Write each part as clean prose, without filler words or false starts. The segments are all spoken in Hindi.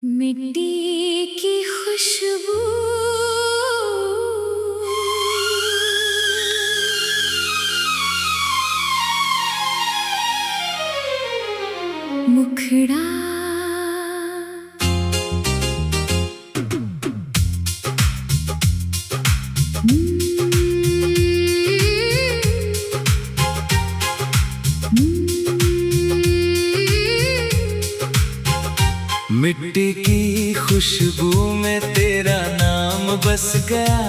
मिट्टी की खुशबू मुखड़ा मिट्टी की खुशबू में तेरा नाम बस गया।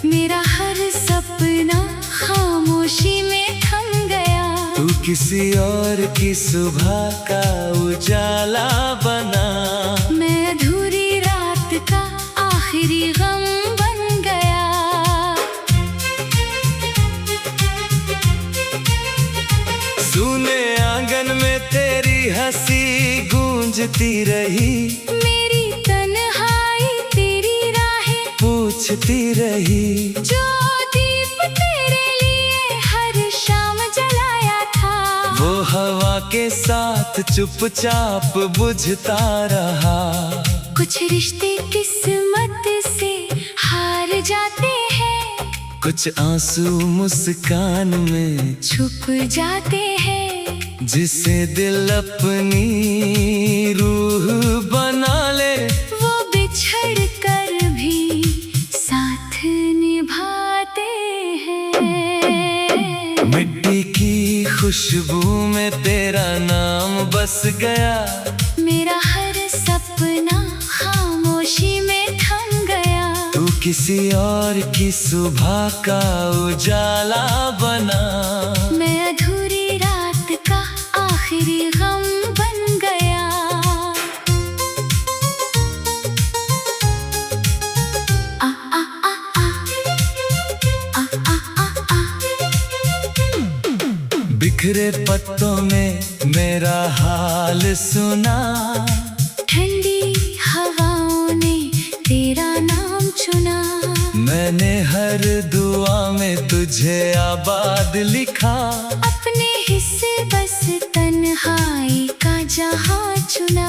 मेरा हर सपना खामोशी में थम गया। तू किसी और की सुबह का उजाला बना। मैं अधूरी रात का आखिरी गम बन गया। सुने आंगन में तेरी हंसी गूंजती रही। मेरी तन्हाई तेरी राहें पूछती रही। जो दीप तेरे लिए हर शाम जलाया था, वो हवा के साथ चुपचाप बुझता रहा। कुछ रिश्ते किस्मत से हार जाते हैं, कुछ आंसू मुस्कान में छुप जाते हैं। जिसे दिल अपनी रूह बना ले, वो बिछड़ कर भी साथ निभाते हैं। मिट्टी की खुशबू में तेरा नाम बस गया। मेरा हर सपना खामोशी में थम गया। तू किसी और की सुबह का उजाला बना। मैं अधूरी रात का आखिरी गम बन गया। आ आ आ आ आ आ आ आ। बिखरे पत्तों में मेरा हाल सुना। ठंडी हवाओं ने तेरा नाम चुना। मैंने हर दुआ में तुझे आबाद लिखा। अपने हिस्से बस तन्हाई का जहां चुना।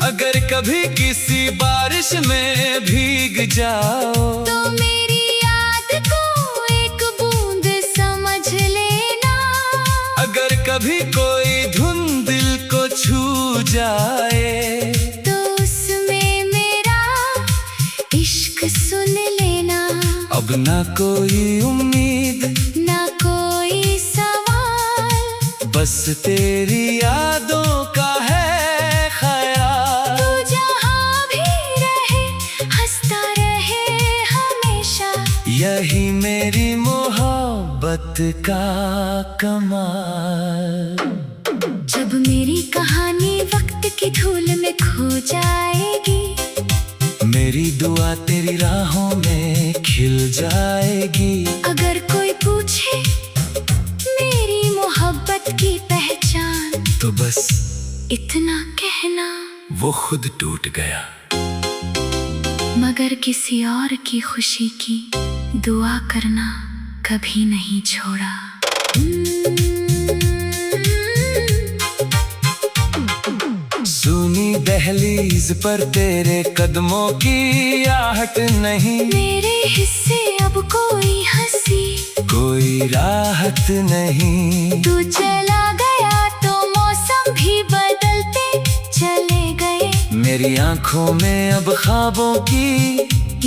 अगर कभी किसी बारिश में भीग जाओ, तो मेरी याद को एक बूंद समझ लेना। अगर कभी कोई धुन दिल को छू जाए, तो उसमें मेरा इश्क सुन लेना। अब ना कोई उम्मीद ना कोई सवाल, बस तेरी यादों का है ख्याल। तू जहां भी रहे हंसता रहे हमेशा। यही मेरी मोहब्बत का कमाल। जब मेरी कहानी वक्त की धूल में खो जाएगी, मेरी दुआ तेरी राहों में खिल जाएगी। अगर कोई पूछे मेरी मोहब्बत की पहचान, तो बस इतना कहना, वो खुद टूट गया। मगर किसी और की खुशी की दुआ करना कभी नहीं छोड़ा। सुनी दहलीज पर तेरे कदमों की आहट नहीं। मेरे हिस्से अब कोई हंसी, कोई राहत नहीं। तू चला गया तो मौसम भी बदलते चले गए। मेरी आंखों में अब ख्वाबों की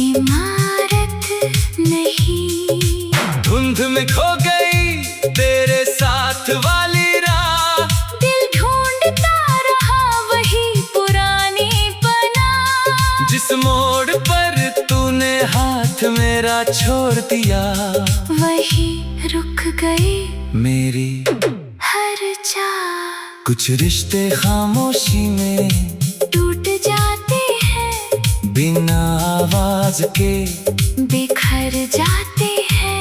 इमारत नहीं। धुंध में खो गई तेरे साथ वाली राह। दिल ढूंढता रहा वही पुरानी पना। जिस मोड़ पर तूने हाथ मेरा छोड़ दिया, वही रुक गई मेरी हर चाह। कुछ रिश्ते खामोशी में टूट जाते हैं, बिना आवाज के बिखर जाते हैं।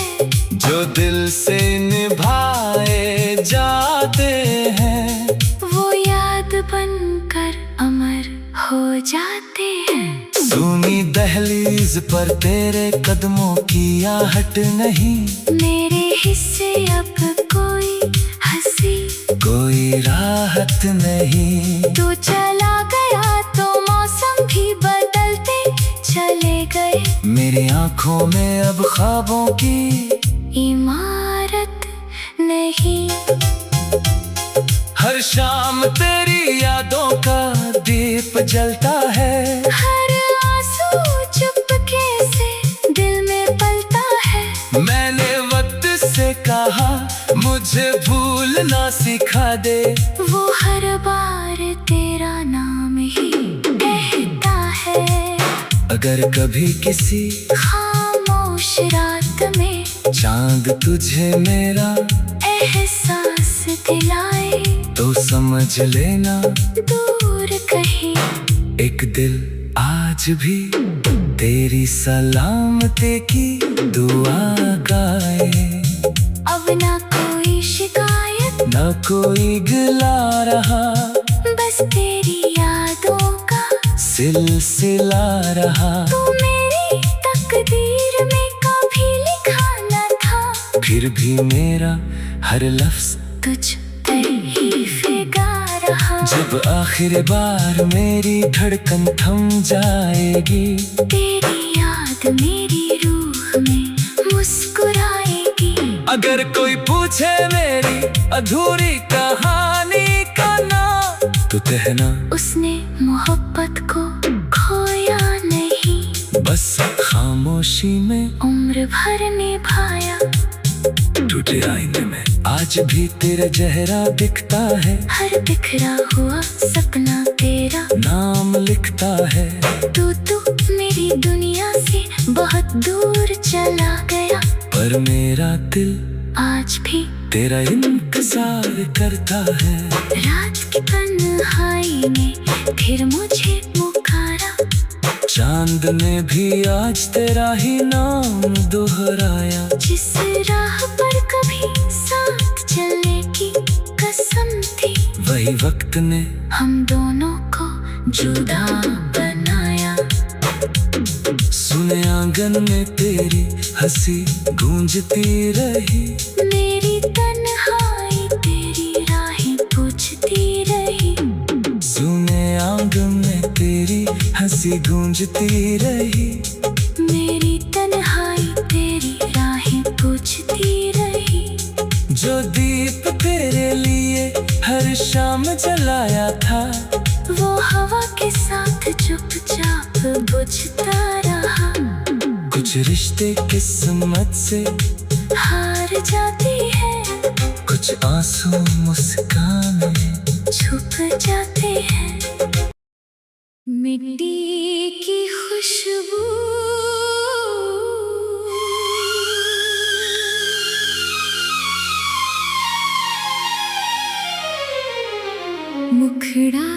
जो दिल से निभाए जाते हैं, वो याद बनकर अमर हो जाते हैं। सुनी दहलीज पर तेरे कदमों की आहट नहीं। मेरे हिस्से अब कोई हंसी, कोई राहत नहीं। तू चला गया तो मौसम मेरी आंखों में अब ख्वाबों की इमारत नहीं। हर शाम तेरी यादों का दीप जलता है। हर आंसू चुपके से दिल में पलता है। मैंने वक्त से कहा मुझे भूलना सिखा दे। वो हर बार तेरा नाम ही कहता है। अगर कभी किसी खामोश रात में चांद तुझे मेरा एहसास दिलाए, तो समझ लेना दूर कहीं एक दिल आज भी तेरी सलामती की दुआ गाए। अब ना कोई शिकायत, न कोई गिला रहा, बस तेरी यादों का सिलसिला रहा। तू मेरी तकदीर में कभी लिखा न था, फिर भी मेरा हर लफ्ज तुझ पर ही फिगा रहा। जब आखिर बार मेरी धड़कन थम जाएगी, तेरी याद मेरी रूह में मुस्कुराएगी। अगर कोई पूछे मेरी अधूरी कहानी का नाम, तो कहना उसने मोहब्बत को खोया नहीं, बस खामोशी में उम्र भर निभाया। टूटे आईने में आज भी तेरा चेहरा दिखता है। हर बिखरा हुआ सपना तेरा नाम लिखता है। तू मेरी दुनिया से बहुत दूर चला गया, पर मेरा दिल आज भी तेरा इंतजार करता है। रात की तन्हाई ने फिर मुझे पुकारा, चांद ने भी आज तेरा ही नाम दोहराया। जिस राह पर कभी साथ चलने की कसम थी, वही वक्त ने हम दोनों को जुदा बनाया। सुने आंगन में तेरी हंसी गूंजती रही। मेरी तन्हाई तेरी राहें पूछती रही। सुने आंगन में तेरी हंसी गूंजती रही। मेरी तन्हाई तेरी राहें पूछती रही। जो दीप तेरे लिए हर शाम जलाया था, वो हवा के साथ चुपचाप बुझता रहा। कुछ रिश्ते किस्मत से हार जाती है, कुछ आंसू मुस्कानें छुप जाते हैं। मिट्टी की खुशबू मुखड़ा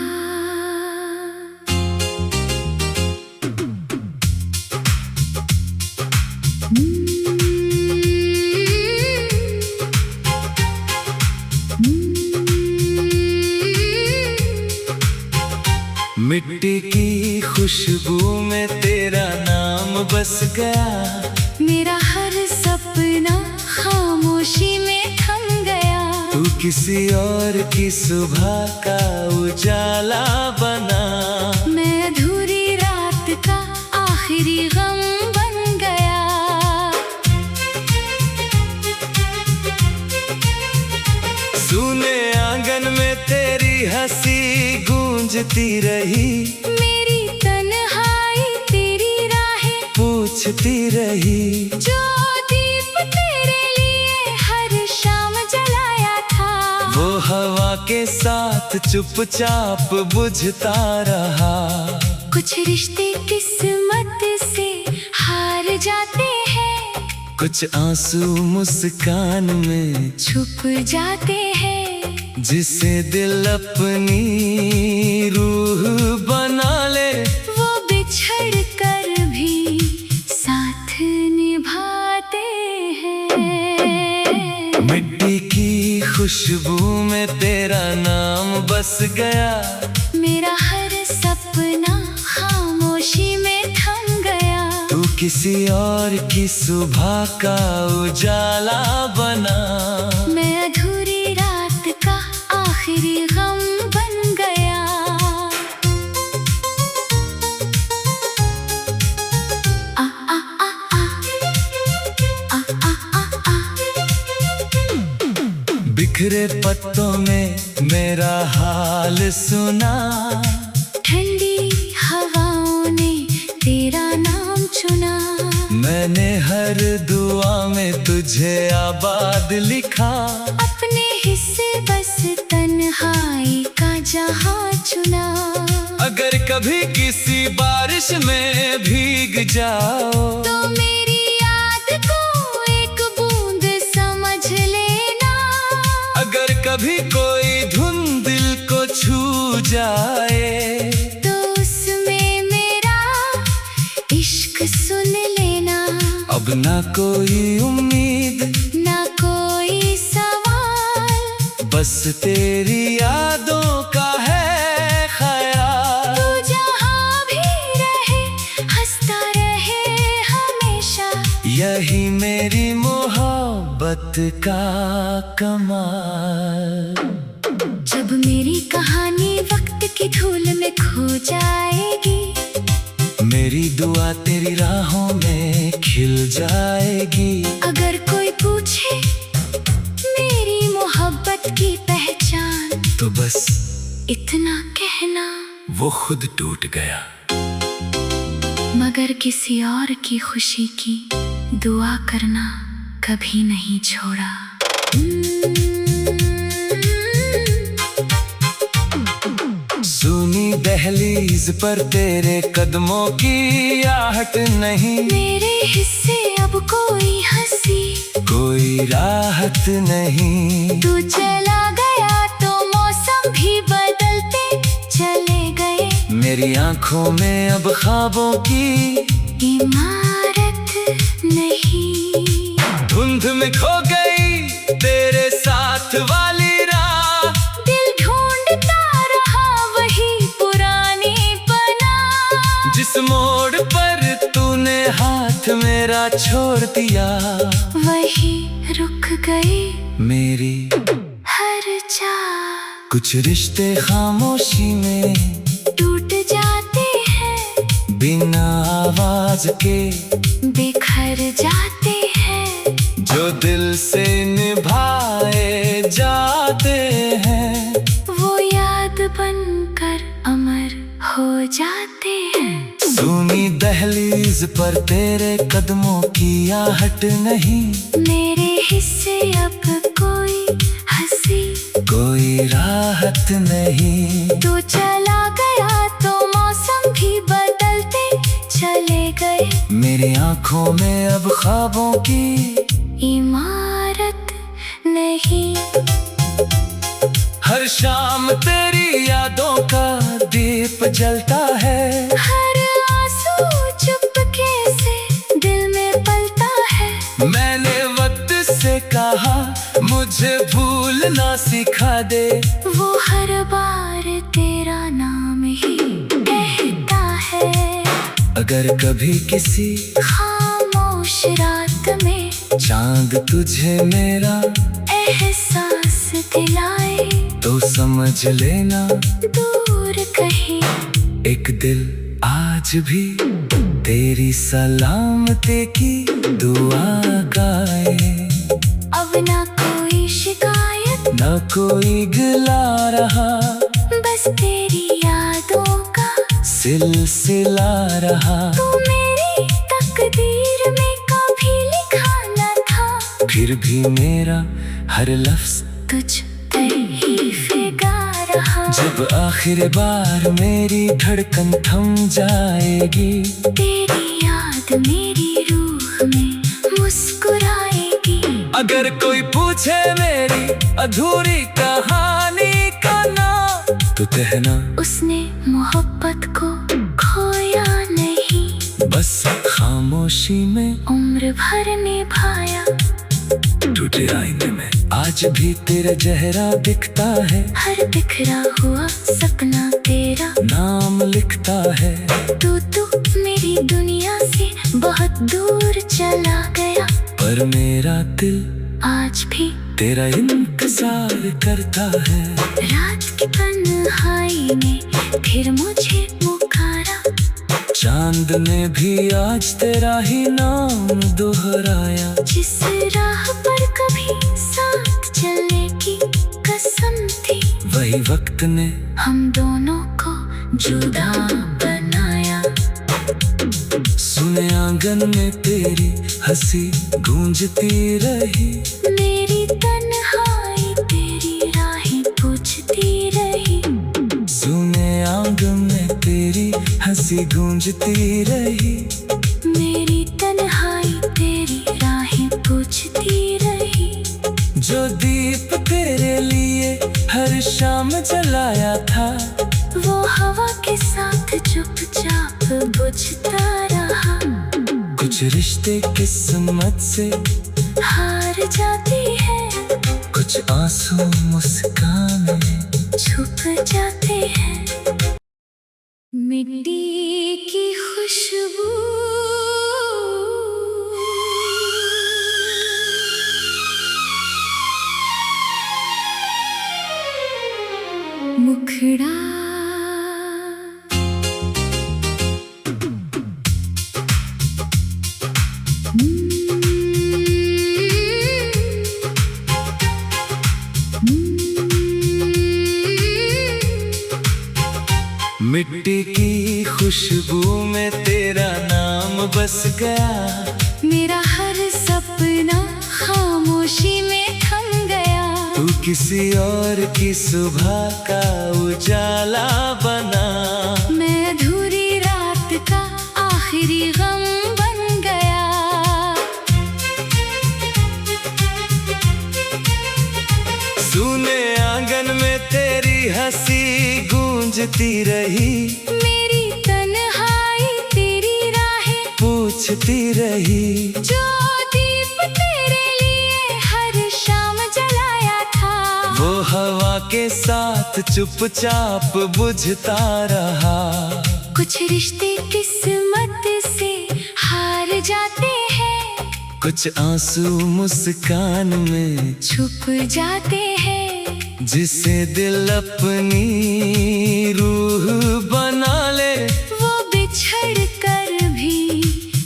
मिट्टी की खुशबू में तेरा नाम बस गया। मेरा हर सपना खामोशी में थम गया। तू किसी और की सुबह का उजाला बना। मैं अधूरी रात का आखिरी गम बन गया। सुने आंगन में तेरी हंसी गूंजती रही। मेरी तन्हाई तेरी राहें पूछती रही। जो दीप तेरे लिए हर शाम जलाया था, वो हवा के साथ चुपचाप बुझता रहा। कुछ रिश्ते किस्मत से हार जाते हैं, कुछ आंसू मुस्कान में छुप जाते हैं। जिसे दिल अपनी रूह बना ले, वो बिछड़ कर भी साथ निभाते हैं। मिट्टी की खुशबू में तेरा नाम बस गया। मेरा हर सपना खामोशी में थम गया। तू किसी और की सुबह का उजाला बना। मैं अधूरी रात का आखिरी गम बन गया। आ आ आ बिखरे पत्तों में मेरा हाल सुना, ठंडी हवाओं ने तेरा नाम चुना। मैंने हर दुआ में तुझे आबाद लिखा, अपने हिस्से बस तन्हाई का जहां चुना। अगर कभी किसी बारिश में भीग जाओ तो मेरी याद को एक बूंद समझ लेना। अगर कभी कोई धुन दिल को छू जाए तो उसमें मेरा इश्क सुन लेना। अब ना कोई उम्मीद ना कोई सवाल, बस तेरी यादों का है ख्याल। तू जहां भी रहे हंसता रहे हमेशा, यही मेरी मोहब्बत का कमाल। जब मेरी कहानी वक्त की धूल में खो जाएगी, मेरी दुआ तेरी राहों में खिल जाएगी। अगर कोई पूछे मेरी मोहब्बत की पहचान, तो बस इतना कहना, वो खुद टूट गया। मगर किसी और की खुशी की दुआ करना कभी नहीं छोड़ा। सुनी दहलीज पर तेरे कदमों की आहट नहीं, मेरे हिस्से अब कोई हंसी, कोई राहत नहीं। तू चला गया तो मौसम भी बदलते चले गए। मेरी आंखों में अब ख्वाबों की इमारत नहीं, धुंध में खो गई तेरे साथ वाली राह। दिल ढूंढता रहा वही पुरानी बना। जिस मोड़ पर तूने हाथ मेरा छोड़ दिया, वही रुक गई मेरी हर चाह। कुछ रिश्ते खामोशी में टूट जाते हैं, बिना आवाज के बिखर जाते हैं। जो दिल से निभाए जाते हैं, वो याद बनकर अमर हो जाते हैं। सुनी दहलीज पर तेरे कदमों की आहट नहीं, मेरे हिस्से अब कोई हंसी, कोई राहत नहीं। तू चला गया तो मौसम भी बदलते चले गए। मेरी आंखों में अब ख्वाबों की इमारत नहीं। हर शाम तेरी यादों का दीप जलता है, हर आंसू चुपके से दिल में पलता है। मैंने वक्त से कहा मुझे भूलना सिखा दे, वो हर बार तेरा नाम ही कहता है। अगर कभी किसी खामोश रात में चांद तुझे मेरा एहसास दिलाए, तो समझ लेना दूर कहीं एक दिल आज भी तेरी सलामती की दुआ गाए। अब ना कोई शिकायत, ना कोई गिला रहा, बस तेरी यादों का सिलसिला रहा। तू मेरी तकदीर में कभी लिखा न था, फिर भी मेरा हर लफ्ज तुझ पर ही फिदा रहा। जब आखिर बार मेरी धड़कन थम जाएगी, तेरी याद मेरी रूह में मुस्कुराएगी। अगर कोई पूछे मेरी अधूरी कहानी का नाम, तो कहना उसने मोहब्बत को खोया नहीं, बस खामोशी में उम्र भर निभाया। टूटे आईने में आज भी तेरा चेहरा दिखता है, हर बिखरा हुआ सपना तेरा नाम लिखता है। तू मेरी दुनिया से बहुत दूर चला गया, पर मेरा दिल आज भी तेरा इंतजार करता है। रात की तन्हाई ने फिर मुझे पुकारा, चांद ने भी आज तेरा ही नाम दोहराया। जिस राह पर कभी साथ चलने की वही वक्त ने हम दोनों को जुदा बनाया। सुने आंगन में तेरी हंसी गूंजती रही। मेरी तन्हाई तेरी राहें पूछती रही। सुने आंगन में तेरी हंसी गूंजती रही। मेरी तन्हाई तेरी राहें पूछती रही। जो दीप तेरे लिए हर शाम जलाया था, वो हवा के साथ चुपचाप बुझता रहा। कुछ रिश्ते किस्मत से हार जाती है, कुछ आंसू मुस्कान छुप जाते हैं। मिट्टी की खुशबू मुखड़ा मिट्टी की खुशबू में तेरा नाम बस गया। मेरा हर सपना खामोशी में थम गया। तू किसी और की सुबह का उजाला बना। मैं अधूरी रात का आखिरी गम बन गया। सुने आंगन में तेरी हंसी गूंजती रही। मेरी तन्हाई तेरी राहें पूछती रही। जो दीप तेरे लिए हर शाम जलाया था, वो हवा के साथ चुपचाप बुझता रहा। कुछ रिश्ते किस्मत से हार जाते हैं, कुछ आंसू मुस्कान में छुप जाते हैं। जिसे दिल अपनी रूह बना ले, वो बिछड़ कर भी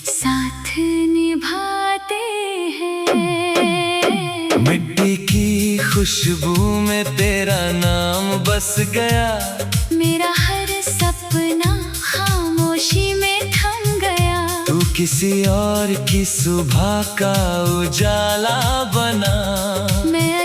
साथ निभाते हैं। मिट्टी की खुशबू में तेरा नाम बस गया। मेरा हर सपना खामोशी में थम गया। तू किसी और की सुबह का उजाला बना। मैं